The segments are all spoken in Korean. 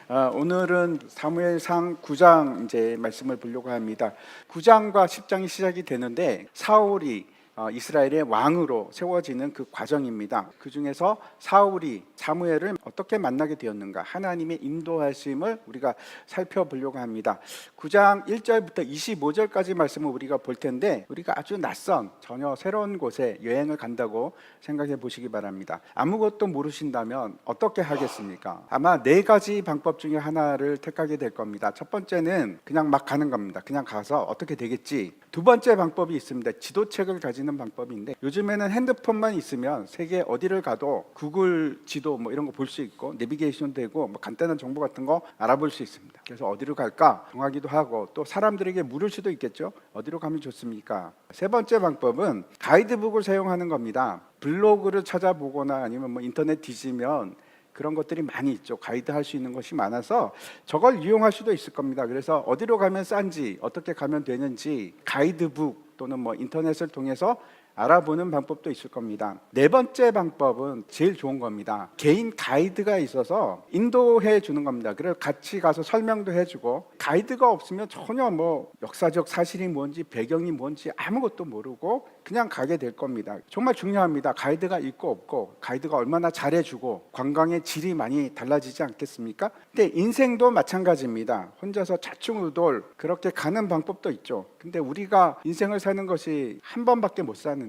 오늘은 사무엘상 9장 이제 말씀을 보려고 합니다. 9장과 10장이 시작이 되는데 사울이 이스라엘의 왕으로 세워지는 그 과정입니다. 그 중에서 사울이 사무엘을 어떻게 만나게 되었는가, 하나님의 인도하심을 우리가 살펴보려고 합니다. 9장 1절부터 25절까지 말씀을 우리가 볼 텐데, 우리가 아주 낯선 전혀 새로운 곳에 여행을 간다고 생각해 보시기 바랍니다. 아무것도 모르신다면 어떻게 하겠습니까? 아마 4가지 방법 중에 하나를 택하게 될 겁니다. 첫 번째는 그냥 막 가는 겁니다. 그냥 가서 어떻게 되겠지. 두 번째 방법이 있습니다. 지도책을 가지는 방법인데, 요즘에는 핸드폰만 있으면 세계 어디를 가도 구글 지도 뭐 이런 거 볼 수 있고, 내비게이션 되고 뭐 간단한 정보 같은 거 알아볼 수 있습니다. 그래서 어디로 갈까 정하기도 하고, 또 사람들에게 물을 수도 있겠죠. 어디로 가면 좋습니까? 세 번째 방법은 가이드북을 사용하는 겁니다. 블로그를 찾아보거나 아니면 뭐 인터넷 뒤지면 그런 것들이 많이 있죠. 가이드 할 수 있는 것이 많아서 저걸 이용할 수도 있을 겁니다. 그래서 어디로 가면 싼지, 어떻게 가면 되는지 가이드북 또는 뭐 인터넷을 통해서 알아보는 방법도 있을 겁니다. 네 번째 방법은 제일 좋은 겁니다. 개인 가이드가 있어서 인도해 주는 겁니다. 그래서 같이 가서 설명도 해주고, 가이드가 없으면 전혀 뭐 역사적 사실이 뭔지 배경이 뭔지 아무것도 모르고 그냥 가게 될 겁니다. 정말 중요합니다. 가이드가 있고 없고, 가이드가 얼마나 잘해주고 관광의 질이 많이 달라지지 않겠습니까? 근데 인생도 마찬가지입니다. 혼자서 좌충우돌 그렇게 가는 방법도 있죠. 근데 우리가 인생을 사는 것이 한 번밖에 못 사는데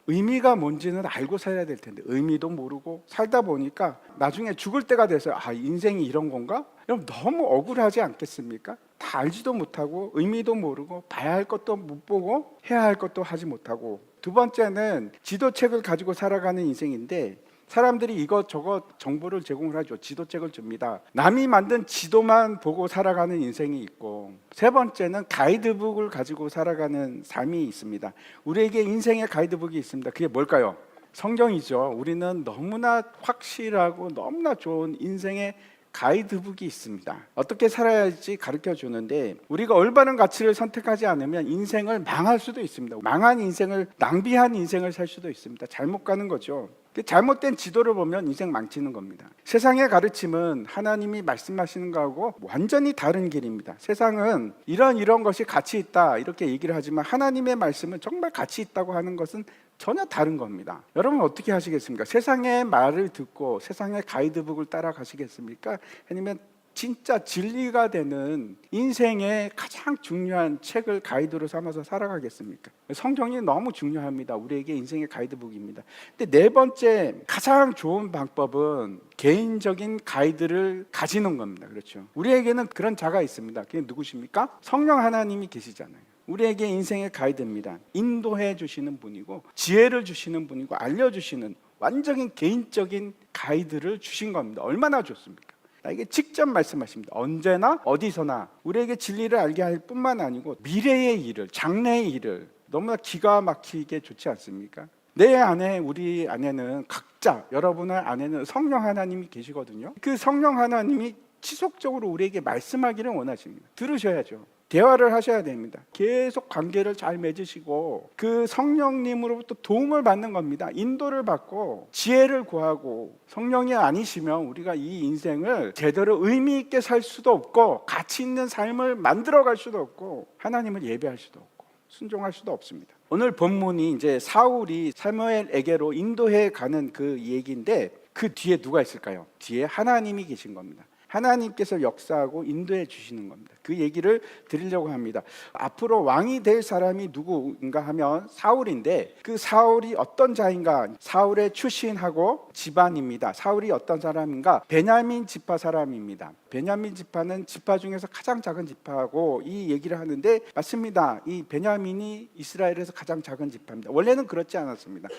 의미가 뭔지는 알고 살아야 될 텐데, 의미도 모르고 살다 보니까 나중에 죽을 때가 돼서 인생이 이런 건가? 여러분, 너무 억울하지 않겠습니까? 다 알지도 못하고 의미도 모르고 봐야 할 것도 못 보고 해야 할 것도 하지 못하고. 두 번째는 지도책을 가지고 살아가는 인생인데, 사람들이 이것저것 정보를 제공을 하죠. 지도책을 줍니다. 남이 만든 지도만 보고 살아가는 인생이 있고, 세 번째는 가이드북을 가지고 살아가는 삶이 있습니다. 우리에게 인생의 가이드북이 있습니다. 그게 뭘까요? 성경이죠. 우리는 너무나 확실하고 너무나 좋은 인생의 가이드북이 있습니다. 어떻게 살아야 할지 가르쳐 주는데, 우리가 올바른 가치를 선택하지 않으면 인생을 망할 수도 있습니다. 망한 인생을, 낭비한 인생을 살 수도 있습니다. 잘못 가는 거죠. 잘못된 지도를 보면 인생 망치는 겁니다. 세상의 가르침은 하나님이 말씀하시는 거하고 완전히 다른 길입니다. 세상은 이런 것이 가치 있다 이렇게 얘기를 하지만, 하나님의 말씀은 정말 가치 있다고 하는 것은 전혀 다른 겁니다. 여러분 어떻게 하시겠습니까? 세상의 말을 듣고 세상의 가이드북을 따라가시겠습니까? 아니면 진짜 진리가 되는 인생의 가장 중요한 책을 가이드로 삼아서 살아가겠습니까? 성경이 너무 중요합니다. 우리에게 인생의 가이드북입니다. 근데 네 번째 가장 좋은 방법은 개인적인 가이드를 가지는 겁니다. 그렇죠? 우리에게는 그런 자가 있습니다. 그게 누구십니까? 성령 하나님이 계시잖아요. 우리에게 인생의 가이드입니다. 인도해 주시는 분이고, 지혜를 주시는 분이고, 알려주시는 완전히 개인적인 가이드를 주신 겁니다. 얼마나 좋습니까? 나에게 직접 말씀하십니다. 언제나 어디서나 우리에게 진리를 알게 할 뿐만 아니고 미래의 일을, 장래의 일을 너무나 기가 막히게 좋지 않습니까? 내 안에, 우리 안에는 각자, 여러분의 안에는 성령 하나님이 계시거든요. 그 성령 하나님이 지속적으로 우리에게 말씀하기를 원하십니다. 들으셔야죠. 대화를 하셔야 됩니다. 계속 관계를 잘 맺으시고 그 성령님으로부터 도움을 받는 겁니다. 인도를 받고 지혜를 구하고. 성령이 아니시면 우리가 이 인생을 제대로 의미 있게 살 수도 없고, 가치 있는 삶을 만들어갈 수도 없고, 하나님을 예배할 수도 없고 순종할 수도 없습니다. 오늘 본문이 이제 사울이 사무엘에게로 인도해 가는 그 얘기인데, 그 뒤에 누가 있을까요? 뒤에 하나님이 계신 겁니다. 하나님께서 역사하고 인도해 주시는 겁니다. 그 얘기를 드리려고 합니다. 앞으로 왕이 될 사람이 누구인가 하면 사울인데, 그 사울이 어떤 자인가? 사울의 출신하고 집안입니다. 사울이 어떤 사람인가? 베냐민 지파 사람입니다. 베냐민 지파는 지파 중에서 가장 작은 지파고, 이 얘기를 하는데 맞습니다. 이 베냐민이 이스라엘에서 가장 작은 지파입니다. 원래는 그렇지 않았습니다.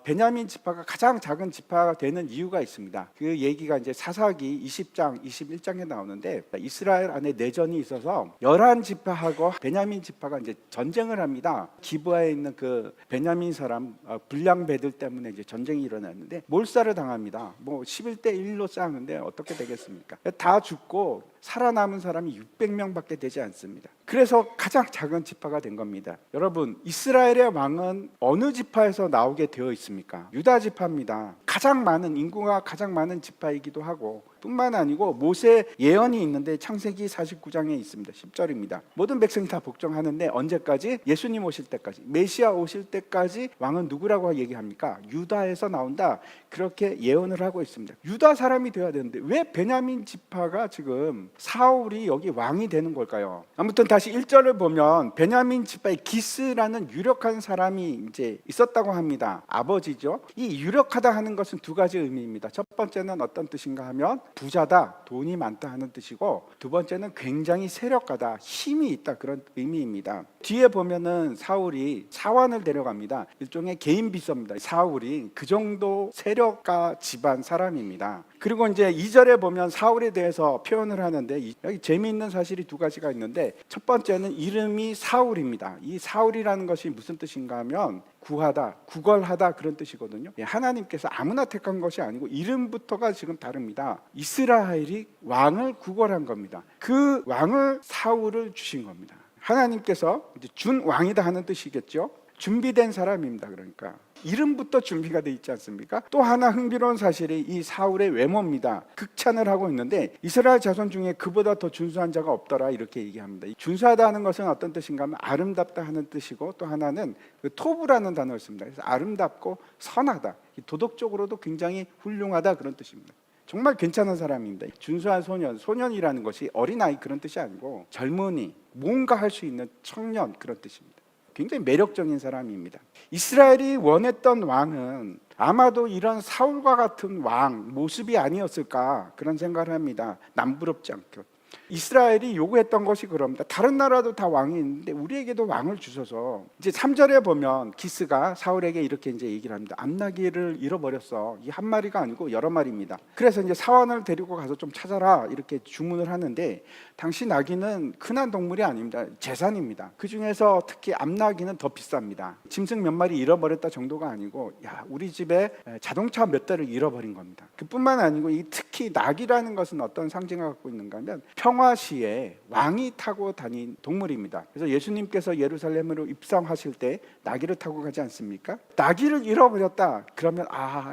베냐민 지파가 가장 작은 지파가 되는 이유가 있습니다. 그 얘기가 이제 사사기 20장 21장에 나오는데, 이스라엘 안에 내전이 있어서 11지파하고 베냐민 지파가 이제 전쟁을 합니다. 기브아에 있는 그 베냐민 사람 불량배들 때문에 이제 전쟁이 일어났는데 몰살을 당합니다. 뭐 11대 1로 싸우는데 어떻게 되겠습니까? 다 죽고 살아남은 사람이 600명밖에 되지 않습니다. 그래서 가장 작은 지파가 된 겁니다. 여러분, 이스라엘의 왕은 어느 지파에서 나오게 되어 있습니까? 유다 지파입니다. 가장 많은, 인구가 가장 많은 지파이기도 하고, 뿐만 아니고 모세 예언이 있는데 창세기 49장에 있습니다. 10절입니다. 모든 백성이 다 복종하는데 언제까지? 예수님 오실 때까지, 메시아 오실 때까지 왕은 누구라고 얘기합니까? 유다에서 나온다, 그렇게 예언을 하고 있습니다. 유다 사람이 되어야 되는데 왜 베냐민 지파가 지금 사울이 여기 왕이 되는 걸까요? 아무튼 다시 1절을 보면 베냐민 지파의 기스라는 유력한 사람이 이제 있었다고 합니다. 아버지죠. 이 유력하다 하는 것은 두 가지 의미입니다. 첫 번째는 어떤 뜻인가 하면 부자다, 돈이 많다 하는 뜻이고, 두 번째는 굉장히 세력가다, 힘이 있다, 그런 의미입니다. 뒤에 보면은 사울이 사환을 데려갑니다. 일종의 개인 비서입니다. 사울이 그 정도 세력가 집안 사람입니다. 그리고 이제 2절에 보면 사울에 대해서 표현을 하는데, 여기 재미있는 사실이 두 가지가 있는데, 첫 번째는 이름이 사울입니다. 이 사울이라는 것이 무슨 뜻인가 하면 구하다, 구걸하다, 그런 뜻이거든요. 하나님께서 아무나 택한 것이 아니고 이름부터가 지금 다릅니다. 이스라엘이 왕을 구걸한 겁니다. 그 왕을 사울을 주신 겁니다. 하나님께서 이제 준 왕이다 하는 뜻이겠죠. 준비된 사람입니다. 그러니까 이름부터 준비가 돼 있지 않습니까? 또 하나 흥미로운 사실이 이 사울의 외모입니다. 극찬을 하고 있는데 이스라엘 자손 중에 그보다 더 준수한 자가 없더라, 이렇게 얘기합니다. 준수하다는 것은 어떤 뜻인가 하면 아름답다 하는 뜻이고, 또 하나는 그 토부라는 단어를 씁니다. 그래서 아름답고 선하다, 도덕적으로도 굉장히 훌륭하다, 그런 뜻입니다. 정말 괜찮은 사람입니다. 준수한 소년, 소년이라는 것이 어린아이 그런 뜻이 아니고 젊은이, 뭔가 할 수 있는 청년, 그런 뜻입니다. 굉장히 매력적인 사람입니다. 이스라엘이 원했던 왕은 아마도 이런 사울과 같은 왕 모습이 아니었을까, 그런 생각을 합니다. 남부럽지 않고. 이스라엘이 요구했던 것이 그럽니다. 다른 나라도 다 왕이 있는데 우리에게도 왕을 주셔서. 이제 3절에 보면 기스가 사울에게 이렇게 이제 얘기를 합니다. 암나귀를 잃어버렸어. 이 한 마리가 아니고 여러 마리입니다. 그래서 이제 사환을 데리고 가서 좀 찾아라, 이렇게 주문을 하는데, 당시 나귀는 흔한 동물이 아닙니다. 재산입니다. 그 중에서 특히 암나귀는 더 비쌉니다. 짐승 몇 마리 잃어버렸다 정도가 아니고, 우리 집에 자동차 몇 대를 잃어버린 겁니다. 그뿐만 아니고 이 특히 나귀라는 것은 어떤 상징을 갖고 있는가 하면 평화시에 왕이 타고 다닌 동물입니다. 그래서 예수님께서 예루살렘으로 입성하실 때 나귀를 타고 가지 않습니까? 나귀를 잃어버렸다 그러면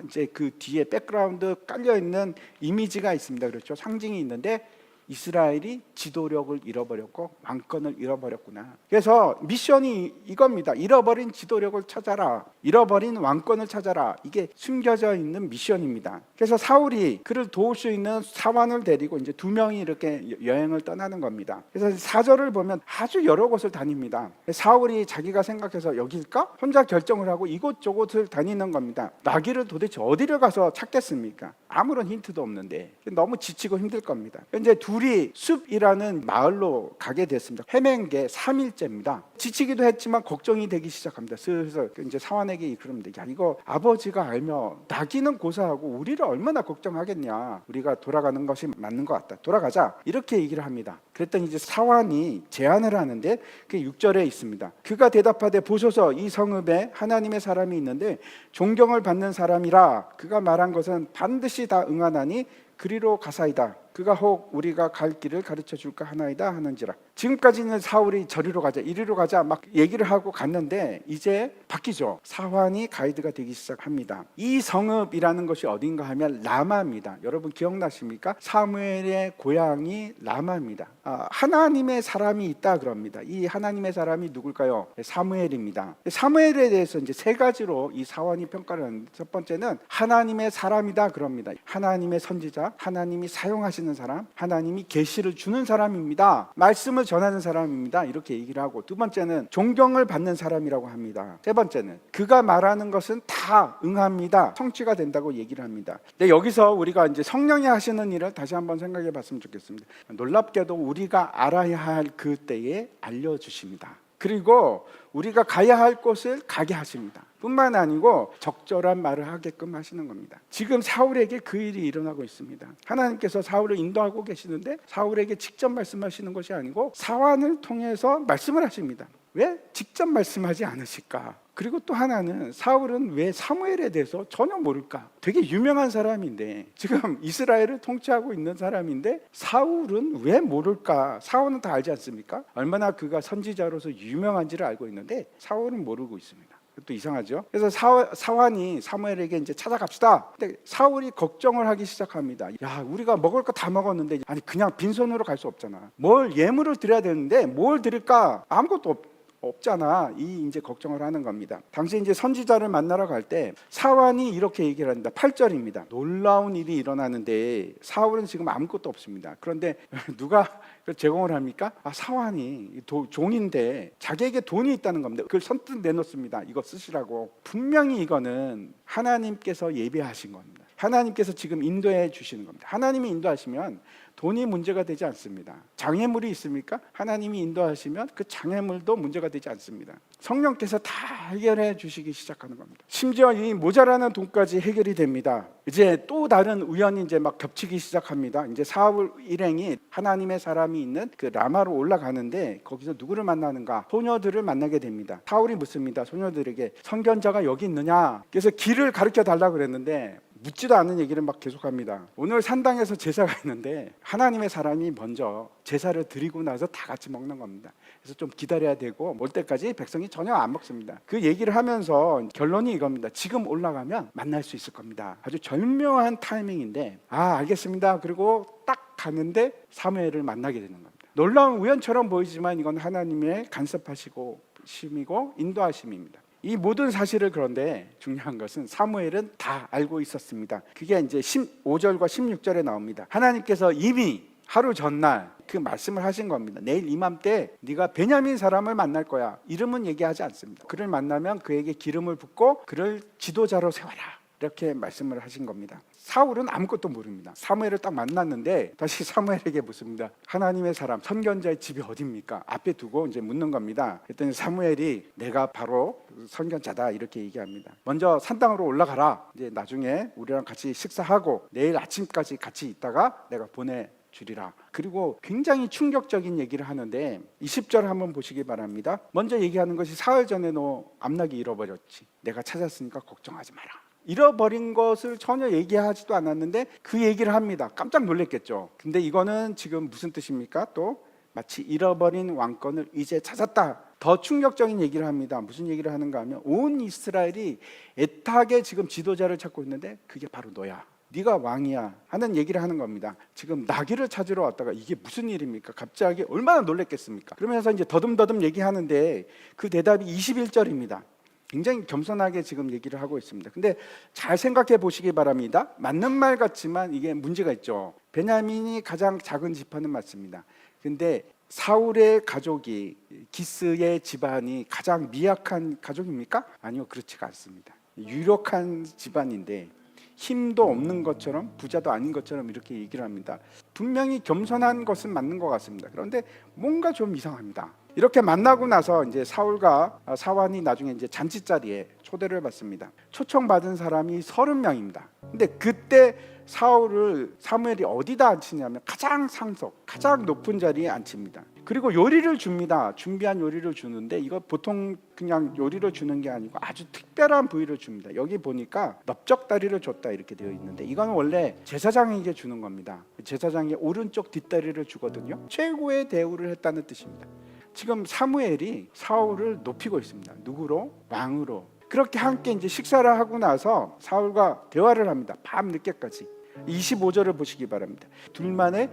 이제 그 뒤에 백그라운드 깔려있는 이미지가 있습니다. 그렇죠? 상징이 있는데 이스라엘이 지도력을 잃어버렸고 왕권을 잃어버렸구나. 그래서 미션이 이겁니다. 잃어버린 지도력을 찾아라, 잃어버린 왕권을 찾아라. 이게 숨겨져 있는 미션입니다. 그래서 사울이 그를 도울 수 있는 사환을 데리고 이제 두 명이 이렇게 여행을 떠나는 겁니다. 그래서 4절을 보면 아주 여러 곳을 다닙니다. 사울이 자기가 생각해서 여길까? 혼자 결정을 하고 이곳저곳을 다니는 겁니다. 나귀를 도대체 어디를 가서 찾겠습니까? 아무런 힌트도 없는데 너무 지치고 힘들 겁니다. 이제 둘이 숲이라는 마을로 가게 됐습니다. 헤맨 게 3일째입니다. 지치기도 했지만 걱정이 되기 시작합니다. 슬슬 이제 사환에게 그럽니다. 이거 아버지가 알면 나귀는 고사하고 우리를 얼마나 걱정하겠냐. 우리가 돌아가는 것이 맞는 것 같다. 돌아가자. 이렇게 얘기를 합니다. 그랬더니 이제 사환이 제안을 하는데 그게 6절에 있습니다. 그가 대답하되 보소서, 이 성읍에 하나님의 사람이 있는데 존경을 받는 사람이라. 그가 말한 것은 반드시 다 응하나니 그리로 가사이다. 그가 혹 우리가 갈 길을 가르쳐 줄까 하나이다 하는지라. 지금까지는 사울이 저리로 가자, 이리로 가자 막 얘기를 하고 갔는데 이제 바뀌죠. 사환이 가이드가 되기 시작합니다. 이 성읍이라는 것이 어딘가 하면 라마입니다. 여러분 기억나십니까? 사무엘의 고향이 라마입니다. 하나님의 사람이 있다 그럽니다. 이 하나님의 사람이 누굴까요? 사무엘입니다. 사무엘에 대해서 이제 세 가지로 이 사환이 평가를 하는데, 첫 번째는 하나님의 사람이다 그럽니다. 하나님의 선지자, 하나님이 사용하시는 사람, 하나님이 계시를 주는 사람입니다. 말씀을 전하는 사람입니다. 이렇게 얘기를 하고, 두 번째는 존경을 받는 사람이라고 합니다. 세 번째는 그가 말하는 것은 다 응합니다. 성취가 된다고 얘기를 합니다. 근데 여기서 우리가 이제 성령이 하시는 일을 다시 한번 생각해 봤으면 좋겠습니다. 놀랍게도 우리가 알아야 할 그때에 알려주십니다. 그리고 우리가 가야 할 곳을 가게 하십니다. 뿐만 아니고 적절한 말을 하게끔 하시는 겁니다. 지금 사울에게 그 일이 일어나고 있습니다. 하나님께서 사울을 인도하고 계시는데 사울에게 직접 말씀하시는 것이 아니고 사환을 통해서 말씀을 하십니다. 왜 직접 말씀하지 않으실까? 그리고 또 하나는 사울은 왜 사무엘에 대해서 전혀 모를까? 되게 유명한 사람인데, 지금 이스라엘을 통치하고 있는 사람인데 사울은 왜 모를까? 사울은 다 알지 않습니까? 얼마나 그가 선지자로서 유명한지를 알고 있는데 사울은 모르고 있습니다. 또 이상하죠. 그래서 사환이 사무엘에게 이제 찾아갑시다. 근데 사울이 걱정을 하기 시작합니다. 야, 우리가 먹을 거 다 먹었는데 아니 그냥 빈손으로 갈 수 없잖아. 뭘 예물을 드려야 되는데 뭘 드릴까? 아무것도 없잖아. 이 이제 걱정을 하는 겁니다. 당시 이제 선지자를 만나러 갈 때 사환이 이렇게 얘기를 합니다. 8절입니다. 놀라운 일이 일어나는데 사울은 지금 아무것도 없습니다. 그런데 누가 제공을 합니까? 사환이 종인데 자기에게 돈이 있다는 겁니다. 그걸 선뜻 내놓습니다. 이거 쓰시라고. 분명히 이거는 하나님께서 예비하신 겁니다. 하나님께서 지금 인도해 주시는 겁니다. 하나님이 인도하시면 돈이 문제가 되지 않습니다. 장애물이 있습니까? 하나님이 인도하시면 그 장애물도 문제가 되지 않습니다. 성령께서 다 해결해 주시기 시작하는 겁니다. 심지어 이 모자라는 돈까지 해결이 됩니다. 이제 또 다른 우연이 이제 막 겹치기 시작합니다. 이제 사울 일행이 하나님의 사람이 있는 그 라마로 올라가는데 거기서 누구를 만나는가? 소녀들을 만나게 됩니다. 사울이 묻습니다. 소녀들에게 선견자가 여기 있느냐? 그래서 길을 가르쳐 달라고 그랬는데 묻지도 않은 얘기를 막 계속합니다. 오늘 산당에서 제사가 있는데 하나님의 사람이 먼저 제사를 드리고 나서 다 같이 먹는 겁니다. 그래서 좀 기다려야 되고 올 때까지 백성이 전혀 안 먹습니다. 그 얘기를 하면서 결론이 이겁니다. 지금 올라가면 만날 수 있을 겁니다. 아주 절묘한 타이밍인데 알겠습니다. 그리고 딱 가는데 사무엘을 만나게 되는 겁니다. 놀라운 우연처럼 보이지만 이건 하나님의 간섭하시고 심이고 인도하심입니다. 이 모든 사실을 그런데 중요한 것은 사무엘은 다 알고 있었습니다. 그게 이제 15절과 16절에 나옵니다. 하나님께서 이미 하루 전날 그 말씀을 하신 겁니다. 내일 이맘때 네가 베냐민 사람을 만날 거야. 이름은 얘기하지 않습니다. 그를 만나면 그에게 기름을 붓고 그를 지도자로 세워라. 이렇게 말씀을 하신 겁니다. 사울은 아무것도 모릅니다. 사무엘을 딱 만났는데 다시 사무엘에게 묻습니다. 하나님의 사람 선견자의 집이 어디입니까? 앞에 두고 이제 묻는 겁니다. 그랬더니 사무엘이 내가 바로 선견자다 이렇게 얘기합니다. 먼저 산당으로 올라가라. 이제 나중에 우리랑 같이 식사하고 내일 아침까지 같이 있다가 내가 보내주리라. 그리고 굉장히 충격적인 얘기를 하는데 20절 한번 보시기 바랍니다. 먼저 얘기하는 것이 사흘 전에 너 암나귀 잃어버렸지. 내가 찾았으니까 걱정하지 마라. 잃어버린 것을 전혀 얘기하지도 않았는데 그 얘기를 합니다. 깜짝 놀랐겠죠. 근데 이거는 지금 무슨 뜻입니까? 또 마치 잃어버린 왕권을 이제 찾았다. 더 충격적인 얘기를 합니다. 무슨 얘기를 하는가 하면 온 이스라엘이 애타게 지금 지도자를 찾고 있는데 그게 바로 너야. 네가 왕이야 하는 얘기를 하는 겁니다. 지금 나귀를 찾으러 왔다가 이게 무슨 일입니까? 갑자기 얼마나 놀랐겠습니까? 그러면서 이제 더듬더듬 얘기하는데 그 대답이 21절입니다. 굉장히 겸손하게 지금 얘기를 하고 있습니다. 근데 잘 생각해 보시기 바랍니다. 맞는 말 같지만 이게 문제가 있죠. 베냐민이 가장 작은 지파는 맞습니다. 근데 사울의 가족이 기스의 집안이 가장 미약한 가족입니까? 아니요, 그렇지가 않습니다. 유력한 집안인데 힘도 없는 것처럼 부자도 아닌 것처럼 이렇게 얘기를 합니다. 분명히 겸손한 것은 맞는 것 같습니다. 그런데 뭔가 좀 이상합니다. 이렇게 만나고 나서 이제 사울과 사환이 나중에 이제 잔치자리에 초대를 받습니다. 초청받은 사람이 30명입니다. 근데 그때 사무엘이 어디다 앉히냐면 가장 상석, 가장 높은 자리에 앉힙니다. 그리고 요리를 줍니다. 준비한 요리를 주는데 이거 보통 그냥 요리를 주는 게 아니고 아주 특별한 부위를 줍니다. 여기 보니까 넓적다리를 줬다 이렇게 되어 있는데 이건 원래 제사장에게 주는 겁니다. 제사장의 오른쪽 뒷다리를 주거든요. 최고의 대우를 했다는 뜻입니다. 지금 사무엘이 사울을 높이고 있습니다. 누구로? 왕으로. 그렇게 함께 이제 식사를 하고 나서 사울과 대화를 합니다. 밤 늦게까지. 25절을 보시기 바랍니다. 둘만의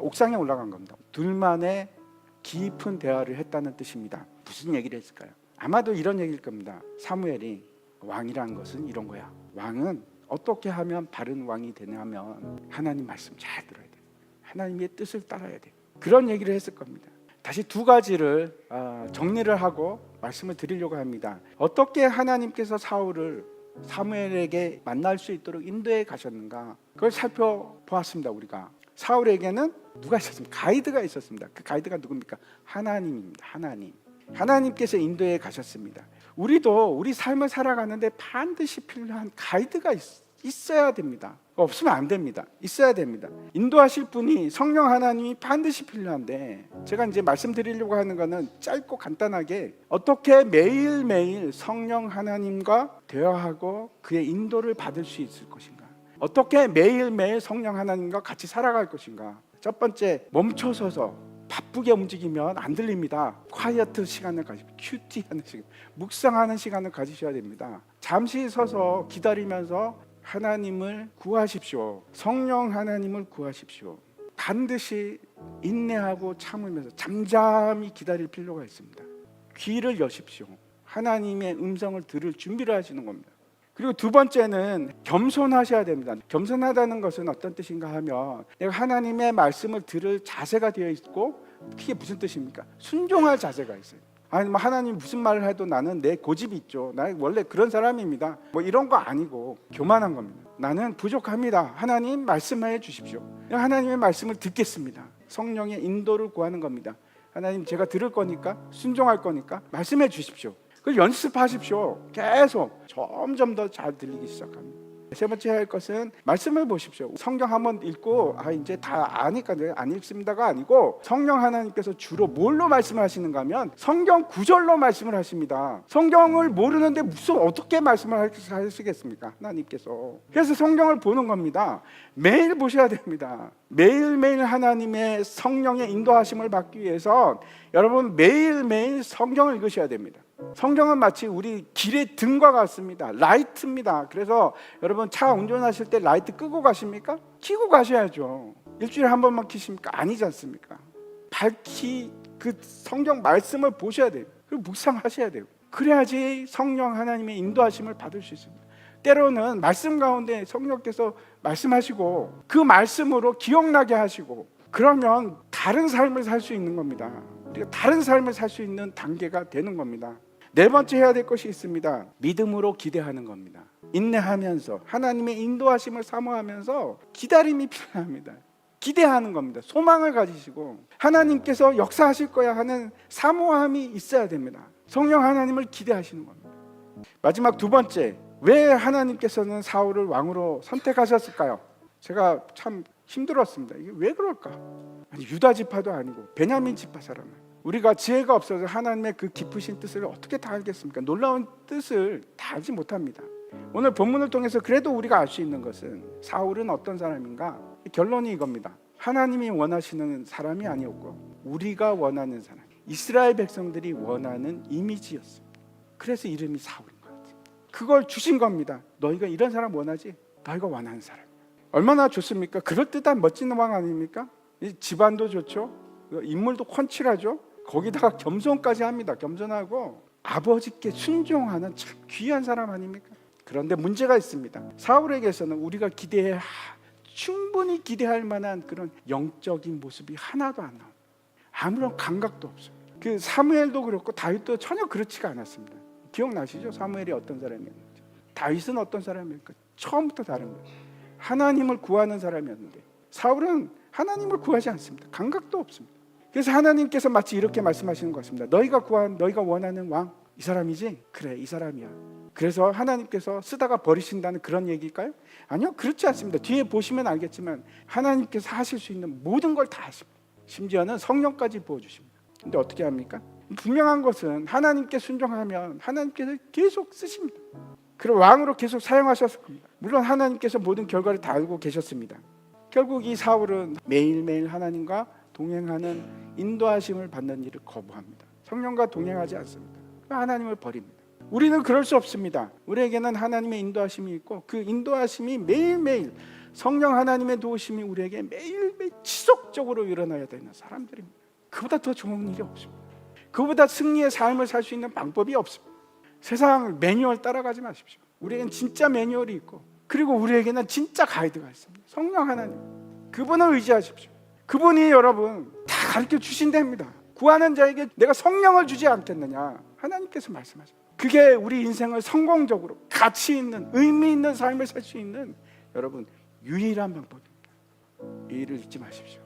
옥상에 올라간 겁니다. 둘만의 깊은 대화를 했다는 뜻입니다. 무슨 얘기를 했을까요? 아마도 이런 얘기일 겁니다. 사무엘이 왕이란 것은 이런 거야. 왕은 어떻게 하면 바른 왕이 되냐 하면 하나님 말씀 잘 들어야 돼. 하나님의 뜻을 따라야 돼. 그런 얘기를 했을 겁니다. 다시 두 가지를 정리를 하고 말씀을 드리려고 합니다. 어떻게 하나님께서 사무엘에게 만날 수 있도록 인도해 가셨는가? 그걸 살펴보았습니다. 우리가 사울에게는 누가 있었습니까? 가이드가 있었습니다. 그 가이드가 누굽니까? 하나님입니다. 하나님께서 인도해 가셨습니다. 우리도 우리 삶을 살아가는데 반드시 필요한 가이드가 있어야 됩니다. 없으면 안 됩니다. 있어야 됩니다. 인도하실 분이 성령 하나님이 반드시 필요한데, 제가 이제 말씀드리려고 하는 거는 짧고 간단하게 어떻게 매일매일 성령 하나님과 대화하고 그의 인도를 받을 수 있을 것인가, 어떻게 매일매일 성령 하나님과 같이 살아갈 것인가. 첫 번째, 멈춰서서 바쁘게 움직이면 안 들립니다. 콰이어트 시간을 가지고, 큐티하는 시간, 묵상하는 시간을 가지셔야 됩니다. 잠시 서서 기다리면서 하나님을 구하십시오. 성령 하나님을 구하십시오. 반드시 인내하고 참으면서 잠잠히 기다릴 필요가 있습니다. 귀를 여십시오. 하나님의 음성을 들을 준비를 하시는 겁니다. 그리고 두 번째는 겸손하셔야 됩니다. 겸손하다는 것은 어떤 뜻인가 하면, 내가 하나님의 말씀을 들을 자세가 되어 있고, 그게 무슨 뜻입니까? 순종할 자세가 있어요. 아니 뭐 하나님 무슨 말을 해도 나는 내 고집이 있죠. 나 원래 그런 사람입니다. 뭐 이런 거 아니고 교만한 겁니다. 나는 부족합니다. 하나님 말씀해 주십시오. 하나님의 말씀을 듣겠습니다. 성령의 인도를 구하는 겁니다. 하나님 제가 들을 거니까, 순종할 거니까 말씀해 주십시오. 그걸 연습하십시오. 계속 점점 더 잘 들리기 시작합니다. 세 번째 할 것은 말씀을 보십시오. 성경 한번 읽고 이제 다 아니까 안 읽습니다가 아니고, 성령 하나님께서 주로 뭘로 말씀하시는가 하면 성경 구절로 말씀을 하십니다. 성경을 모르는데 무슨 어떻게 말씀을 하시겠습니까? 하나님께서. 그래서 성경을 보는 겁니다. 매일 보셔야 됩니다. 매일매일 하나님의 성령의 인도하심을 받기 위해서 여러분 매일매일 성경을 읽으셔야 됩니다. 성경은 마치 우리 길의 등과 같습니다. 라이트입니다. 그래서 여러분 차 운전하실 때 라이트 끄고 가십니까? 켜고 가셔야죠. 일주일에 한 번만 켜십니까? 아니지 않습니까? 밝히 그 성경 말씀을 보셔야 돼요. 그리고 묵상하셔야 돼요. 그래야지 성령 하나님의 인도하심을 받을 수 있습니다. 때로는 말씀 가운데 성령께서 말씀하시고 그 말씀으로 기억나게 하시고, 그러면 다른 삶을 살 수 있는 겁니다. 우리가 다른 삶을 살 수 있는 단계가 되는 겁니다. 네 번째 해야 될 것이 있습니다. 믿음으로 기대하는 겁니다. 인내하면서 하나님의 인도하심을 사모하면서 기다림이 필요합니다. 기대하는 겁니다. 소망을 가지시고 하나님께서 역사하실 거야 하는 사모함이 있어야 됩니다. 성령 하나님을 기대하시는 겁니다. 마지막 두 번째, 왜 하나님께서는 사울을 왕으로 선택하셨을까요? 제가 참 힘들었습니다. 이게 왜 그럴까? 아니, 유다 지파도 아니고 베냐민 지파 사람을, 우리가 지혜가 없어서 하나님의 그 깊으신 뜻을 어떻게 다 알겠습니까? 놀라운 뜻을 다 알지 못합니다. 오늘 본문을 통해서 그래도 우리가 알 수 있는 것은 사울은 어떤 사람인가? 결론이 이겁니다. 하나님이 원하시는 사람이 아니었고 우리가 원하는 사람, 이스라엘 백성들이 원하는 이미지였습니다. 그래서 이름이 사울인 거예요. 그걸 주신 겁니다. 너희가 이런 사람 원하지? 너희가 원하는 사람. 얼마나 좋습니까? 그럴듯한 멋진 왕 아닙니까? 집안도 좋죠. 인물도 훤칠하죠. 거기다가 겸손까지 합니다. 겸손하고 아버지께 순종하는 참 귀한 사람 아닙니까? 그런데 문제가 있습니다. 사울에게서는 우리가 충분히 기대할 만한 그런 영적인 모습이 하나도 안 나옵니다. 아무런 감각도 없습니다. 그 사무엘도 그렇고 다윗도 전혀 그렇지가 않았습니다. 기억나시죠? 사무엘이 어떤 사람이었는지, 다윗은 어떤 사람이었는지. 처음부터 다른 거예요. 하나님을 구하는 사람이었는데 사울은 하나님을 구하지 않습니다. 감각도 없습니다. 그래서 하나님께서 마치 이렇게 말씀하시는 것 같습니다. 너희가 원하는 왕 이 사람이지? 그래, 이 사람이야. 그래서 하나님께서 쓰다가 버리신다는 그런 얘기일까요? 아니요, 그렇지 않습니다. 뒤에 보시면 알겠지만 하나님께서 하실 수 있는 모든 걸 다 하십니다. 심지어는 성령까지 부어주십니다. 근데 어떻게 합니까? 분명한 것은 하나님께 순종하면 하나님께서 계속 쓰십니다. 그리고 왕으로 계속 사용하셨을 겁니다. 물론 하나님께서 모든 결과를 다 알고 계셨습니다. 결국 이 사울은 매일매일 하나님과 동행하는 인도하심을 받는 일을 거부합니다. 성령과 동행하지 않습니다. 하나님을 버립니다. 우리는 그럴 수 없습니다. 우리에게는 하나님의 인도하심이 있고 그 인도하심이 매일매일 성령 하나님의 도우심이 우리에게 매일매일 지속적으로 일어나야 되는 사람들입니다. 그보다 더 좋은 일이 없습니다. 그보다 승리의 삶을 살 수 있는 방법이 없습니다. 세상 매뉴얼 따라가지 마십시오. 우리에게는 진짜 매뉴얼이 있고, 그리고 우리에게는 진짜 가이드가 있습니다. 성령 하나님, 그분을 의지하십시오. 그분이 여러분 다 가르쳐 주신답니다. 구하는 자에게 내가 성령을 주지 않겠느냐, 하나님께서 말씀하십니다. 그게 우리 인생을 성공적으로 가치 있는 의미 있는 삶을 살 수 있는 여러분 유일한 방법입니다. 이 일을 잊지 마십시오.